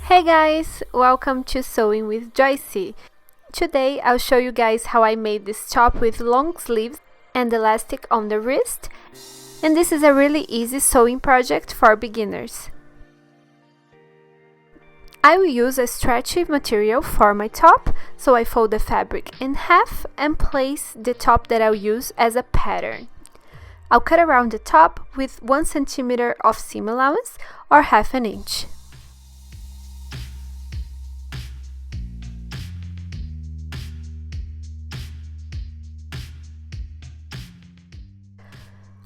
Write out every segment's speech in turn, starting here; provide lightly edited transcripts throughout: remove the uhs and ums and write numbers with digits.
Hey guys, welcome to Sewing with Joyce. Today I'll show you guys how I made this top with long sleeves and elastic on the wrist, and this is a really easy sewing project for beginners. I will use a stretchy material for my top, so I fold the fabric in half and place the top that I'll use as a pattern. I'll cut around the top with 1 centimeter of seam allowance or half an inch.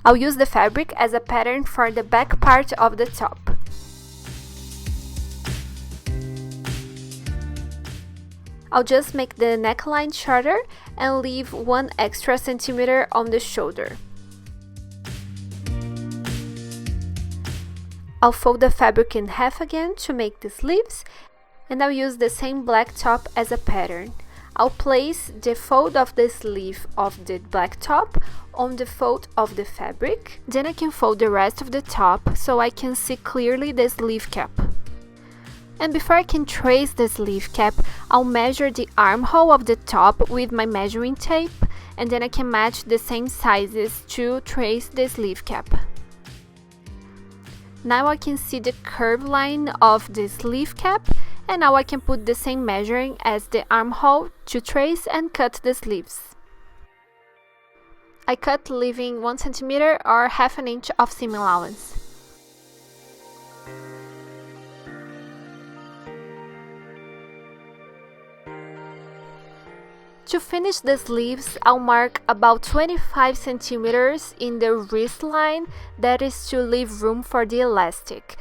I'll use the fabric as a pattern for the back part of the top. I'll just make the neckline shorter and leave 1 extra centimeter on the shoulder. I'll fold the fabric in half again to make the sleeves, and I'll use the same black top as a pattern. I'll place the fold of the sleeve of the black top on the fold of the fabric. Then I can fold the rest of the top so I can see clearly the sleeve cap. And before I can trace the sleeve cap, I'll measure the armhole of the top with my measuring tape, and then I can match the same sizes to trace the sleeve cap. Now I can see the curved line of the sleeve cap, and now I can put the same measuring as the armhole to trace and cut the sleeves. I cut leaving 1 centimeter or half an inch of seam allowance. To finish the sleeves, I'll mark about 25 centimeters in the wrist line, that is to leave room for the elastic.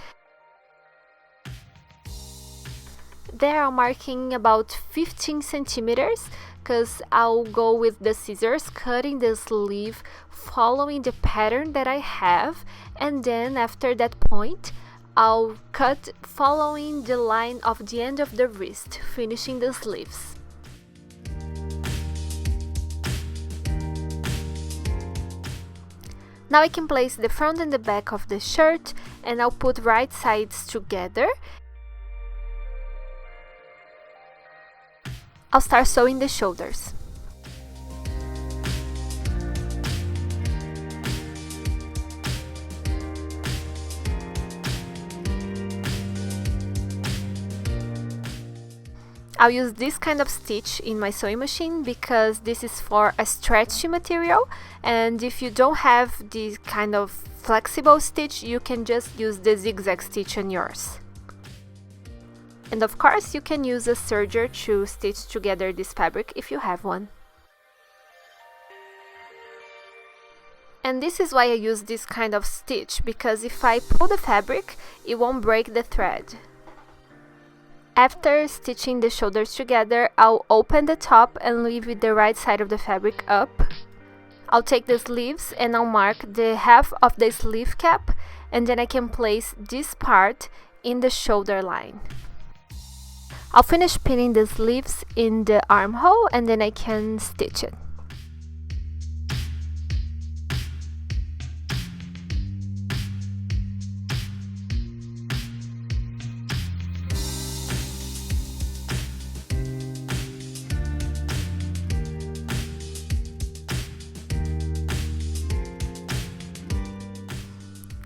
There I'm marking about 15 centimeters because I'll go with the scissors cutting the sleeve following the pattern that I have, and then after that point I'll cut following the line of the end of the wrist, finishing the sleeves. Now I can place the front and the back of the shirt, and I'll put right sides together. I'll start sewing the shoulders. I'll use this kind of stitch in my sewing machine because this is for a stretchy material, and if you don't have this kind of flexible stitch, you can just use the zigzag stitch on yours. And of course, you can use a serger to stitch together this fabric if you have one. And this is why I use this kind of stitch, because if I pull the fabric, it won't break the thread. After stitching the shoulders together, I'll open the top and leave the right side of the fabric up. I'll take the sleeves and I'll mark the half of the sleeve cap, and then I can place this part in the shoulder line. I'll finish pinning the sleeves in the armhole, and then I can stitch it.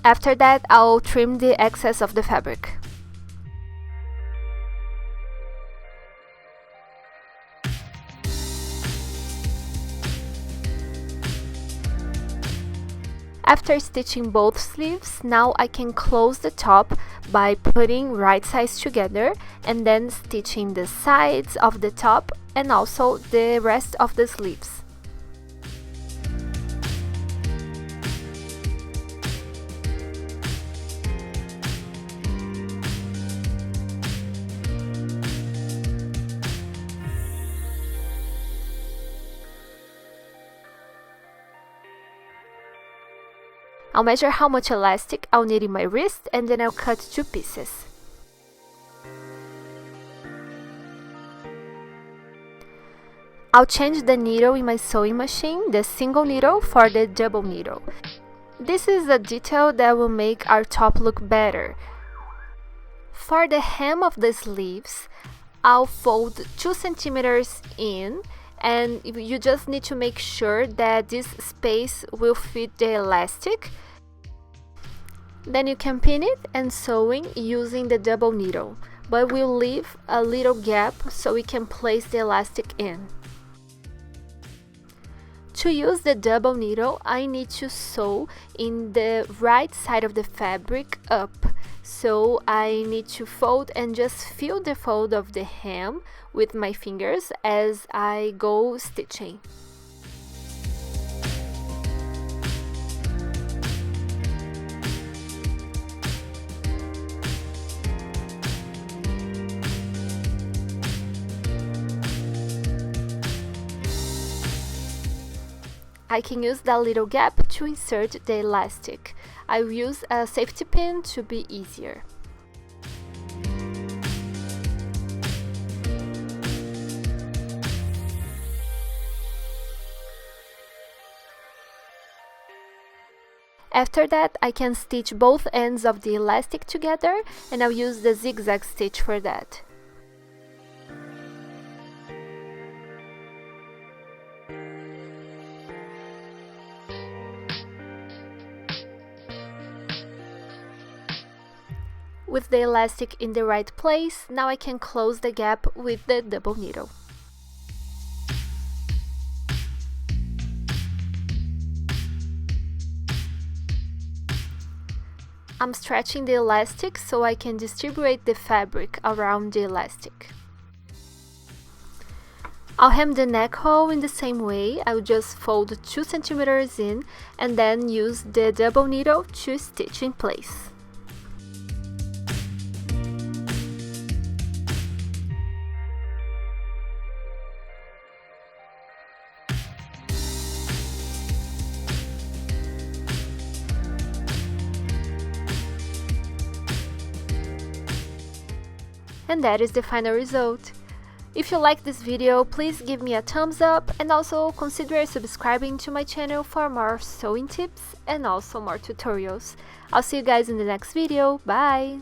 After that, I'll trim the excess of the fabric. After stitching both sleeves, now I can close the top by putting right sides together and then stitching the sides of the top and also the rest of the sleeves. I'll measure how much elastic I'll need in my wrist, and then I'll cut 2 pieces. I'll change the needle in my sewing machine, the single needle for the double needle. This is a detail that will make our top look better. For the hem of the sleeves, I'll fold 2 centimeters in, and you just need to make sure that this space will fit the elastic. Then you can pin it and sewing using the double needle, but we'll leave a little gap so we can place the elastic in. To use the double needle, I need to sew in the right side of the fabric up. So I need to fold and just feel the fold of the hem with my fingers as I go stitching. I can use that little gap to insert the elastic. I will use a safety pin to be easier. After that, I can stitch both ends of the elastic together, and I'll use the zigzag stitch for that. With the elastic in the right place, now I can close the gap with the double needle. I'm stretching the elastic so I can distribute the fabric around the elastic. I'll hem the neck hole in the same way. I'll just fold 2 centimeters in and then use the double needle to stitch in place. And that is the final result. If you like this video, please give me a thumbs up and also consider subscribing to my channel for more sewing tips and also more tutorials. I'll see you guys in the next video. Bye!